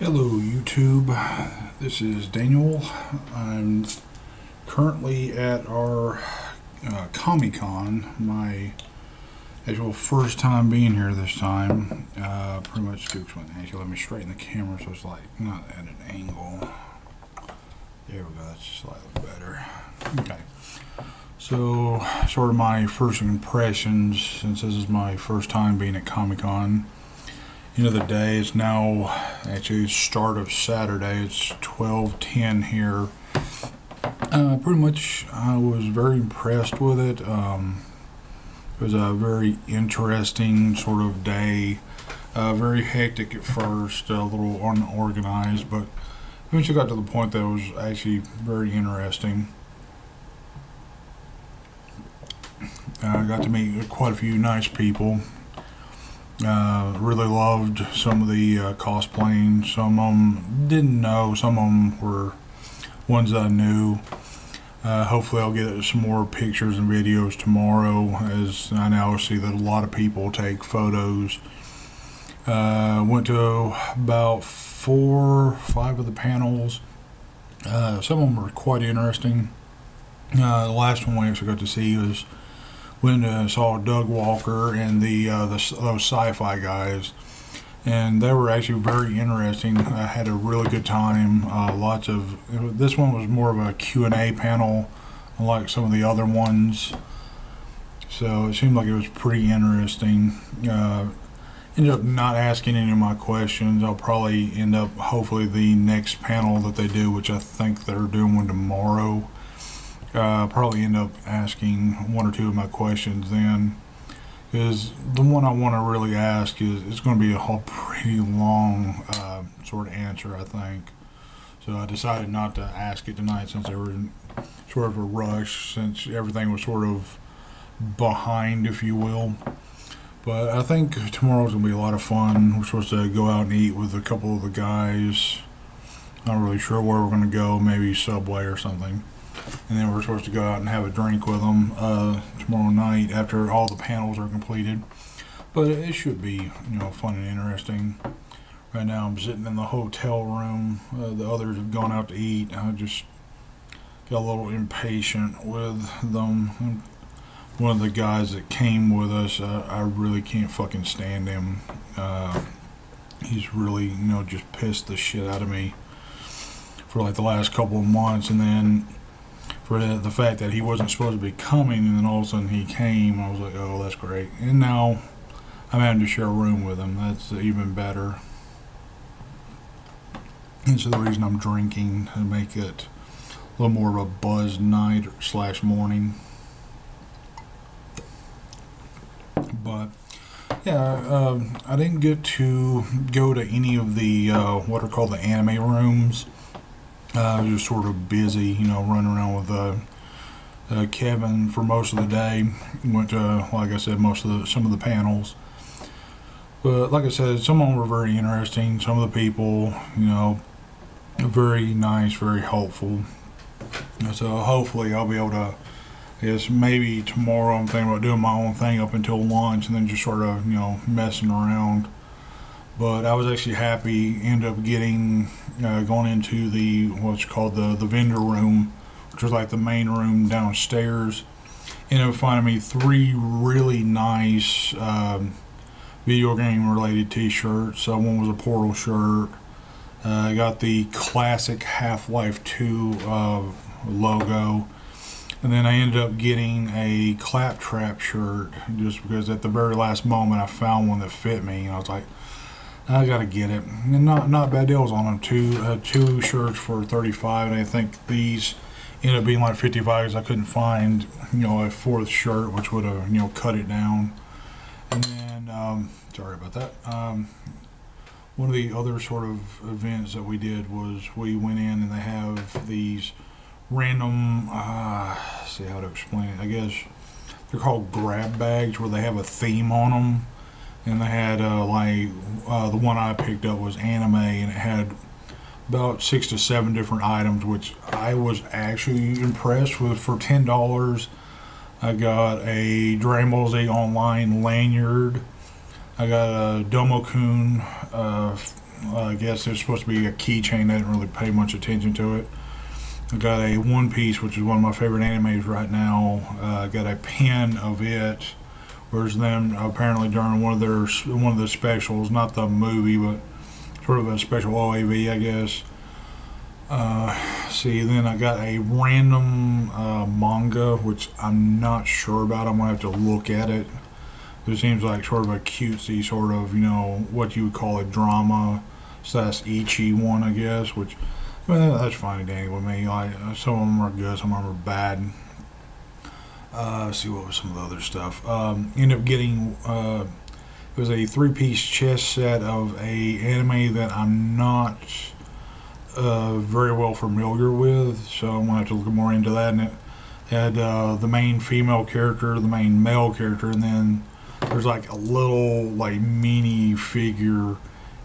Hello YouTube, this is Daniel. I'm currently at our Comic-Con, my actual first time being here this time. Pretty much actually let me straighten the camera so it's like not at an angle. There we go, that's slightly better. Okay, so sort of my first impressions since this is my first time being at Comic-Con. End of the day, it's now actually the start of Saturday. It's 12:10 here. Pretty much I was very impressed with it. It was a very interesting sort of day. Very hectic at first, a little unorganized, but eventually got to the point that it was actually very interesting. I got to meet quite a few nice people. Really loved some of the cosplaying. Some of them didn't know, some of them were ones that I knew. Hopefully I'll get some more pictures and videos tomorrow, as I now see that a lot of people take photos. Went to about 4 or 5 of the panels. Some of them were quite interesting. The last one we actually got to see was when saw Doug Walker and those Sci-fi guys, and they were actually very interesting. I had a really good time. This one was more of a Q&A panel, unlike some of the other ones. So it seemed like it was pretty interesting. Ended up not asking any of my questions. I'll probably end up, hopefully, the next panel that they do, which I think they're doing one tomorrow. Probably end up asking 1 or 2 of my questions then, because the one I want to really ask is it's going to be a whole pretty long sort of answer, I think. So I decided not to ask it tonight since they were in sort of a rush, since everything was sort of behind, if you will. But I think tomorrow's going to be a lot of fun. We're supposed to go out and eat with a couple of the guys. Not really sure where we're going to go, maybe Subway or something. And then we're supposed to go out and have a drink with them tomorrow night after all the panels are completed. But it should be, fun and interesting. Right now I'm sitting in the hotel room. The others have gone out to eat. I just got a little impatient with them. One of the guys that came with us, I really can't fucking stand him. He's really, just pissed the shit out of me for like the last couple of months, and then for the fact that he wasn't supposed to be coming, and then all of a sudden he came. I was like, oh, that's great. And now I'm having to share a room with him. That's even better. And so the reason I'm drinking to make it a little more of a buzz night / morning. But yeah, I didn't get to go to any of the what are called the anime rooms. I was just sort of busy, running around with Kevin for most of the day. Went to, like I said, some of the panels. But like I said, some of them were very interesting. Some of the people, very nice, very helpful. So hopefully I'll be able to, I guess maybe tomorrow I'm thinking about doing my own thing up until lunch, and then just sort of, messing around. But I was actually happy, ended up getting, going into what's called the vendor room, which was like the main room downstairs. Ended up finding me 3 really nice video game related t-shirts. One was a Portal shirt. I got the classic Half-Life 2 logo. And then I ended up getting a Claptrap shirt, just because at the very last moment I found one that fit me, and I was like, I gotta get it. And not bad deals on them. Two shirts for $35, and I think these ended up being like $55 because I couldn't find, a 4th shirt which would have, cut it down. And then, sorry about that. One of the other sort of events that we did was we went in and they have these random, see how to explain it. I guess they're called grab bags, where they have a theme on them. And they had the one I picked up was anime, and it had about 6 to 7 different items, which I was actually impressed with. For $10, I got a Dragon Ball Z Online lanyard. I got a Domokun I guess there's supposed to be a keychain. I didn't really pay much attention to it. I got a One Piece, which is one of my favorite animes right now. I got a pin of it. Whereas them apparently during one of the specials, not the movie, but sort of a special OAV, I guess. See, then I got a random manga, which I'm not sure about. I'm gonna have to look at it. It seems like sort of a cutesy, sort of, you know, what you would call a drama slash ichi one, I guess. Which, well, that's fine and dandy with me. Like, some of them are good, some of them are bad. Let's see, what was some of the other stuff. Ended up getting it was a 3-piece chess set of a anime that I'm not very well familiar with, so I'm gonna have to look more into that. And it had the main female character, the main male character, and then there's like a little like mini figure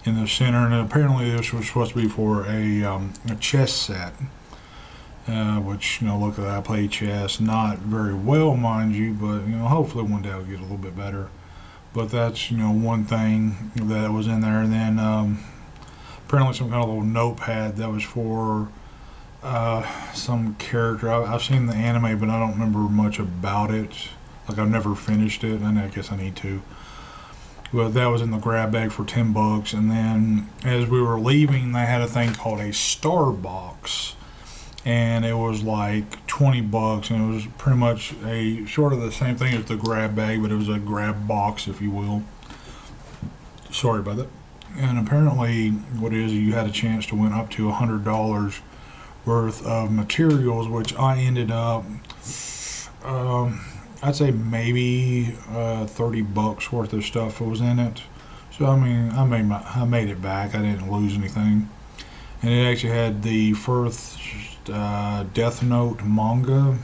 in the center. And apparently this was supposed to be for a chess set, which, you know, look at that, I play chess not very well, mind you, but, you know, hopefully one day I'll get a little bit better. But that's, you know, one thing that was in there. And then apparently some kind of little notepad that was for some character. I've seen the anime, but I don't remember much about it. Like, I've never finished it, and I guess I need to. But that was in the grab bag for $10. And then as we were leaving, they had a thing called a star box, and it was like $20, and it was pretty much a sort of the same thing as the grab bag, but it was a grab box, if you will. Sorry about that. And apparently what it is, you had a chance to win up to $100 worth of materials, which I ended up I'd say maybe $30 worth of stuff was in it. So I mean, I made it back. I didn't lose anything. And it actually had the first Death Note manga,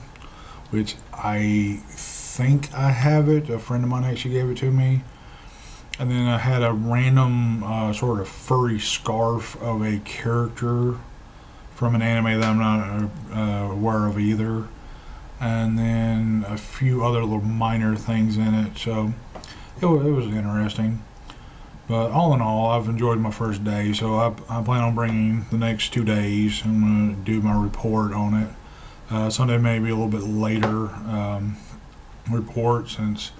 which I think I have it. A friend of mine actually gave it to me. And then I had a random sort of furry scarf of a character from an anime that I'm not aware of either. And then a few other little minor things in it. So it was interesting. But all in all, I've enjoyed my first day. So I plan on bringing the next 2 days. I'm going to do my report on it. Sunday maybe a little bit later report, since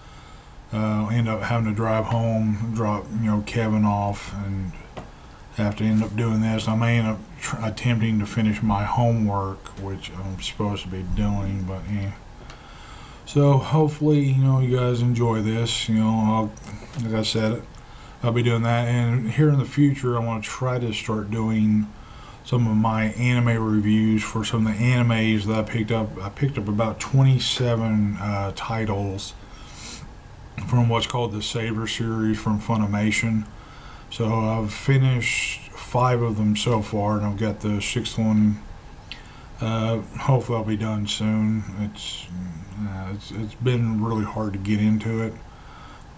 I end up having to drive home, drop, you know, Kevin off, and have to end up doing this. I may end up attempting to finish my homework, which I'm supposed to be doing, but yeah. So hopefully, you know, you guys enjoy this. You know, like I said, I'll be doing that, and here in the future, I want to try to start doing some of my anime reviews for some of the animes that I picked up. I picked up about 27 titles from what's called the Saver series from Funimation. So I've finished 5 of them so far, and I've got the 6th one. Hopefully I'll be done soon. It's been really hard to get into it,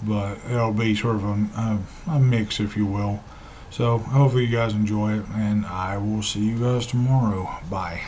but it'll be sort of a mix, if you will. So hopefully you guys enjoy it, and I will see you guys tomorrow. Bye.